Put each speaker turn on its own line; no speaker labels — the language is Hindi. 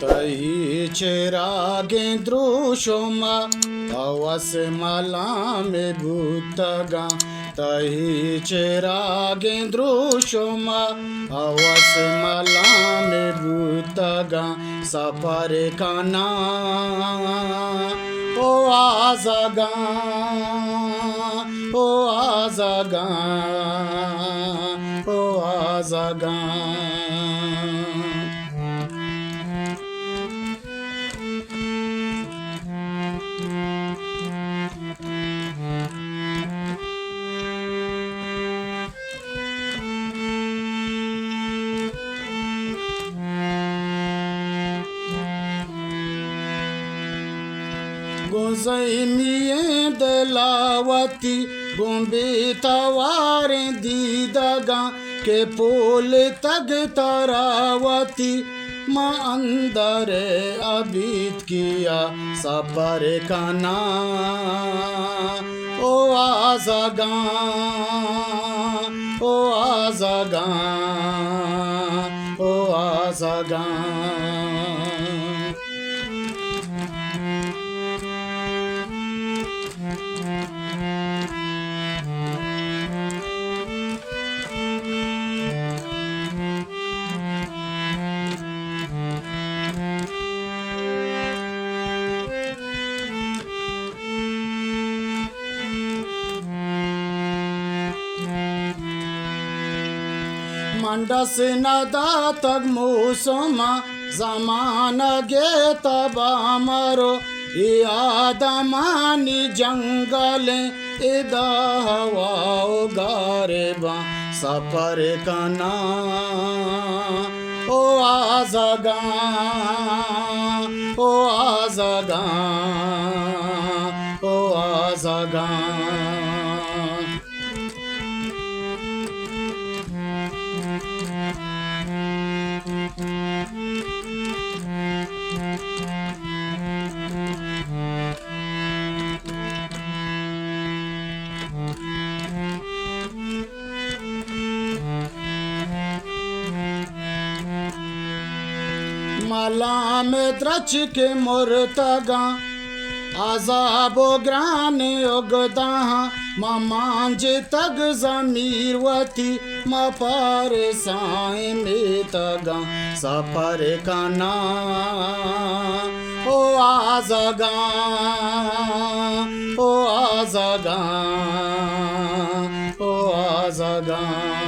तही चिरागे द्रुशोमा अवस मला में भूतगा तही चिरागे द्रुशोमा अवस मला में भूतगा सफर खाना ओ आजगा ओ आजगा ओ आजगा गुज़ैनिए दलावती गुम्बी तवारे दीदगा के पोल तग तरावती माँ अंदर अबीत किया सफर खाना ओ आजगा ओ आजगा ओ आजगा मंडस नदा तक मौसमा जमान गे तबा मरो आदमानी जंगल इदा हवाओ गारेबा सफर कना ओ आजगा ओ आजगा ओ आजगा मला में द्रच के मुर्तगा आजाबो ग्रान योगदा मांझ तग जमीरवती माँ पार साए में तगा सफर खाना ओ आजगा ओ आजगा ओ आजगा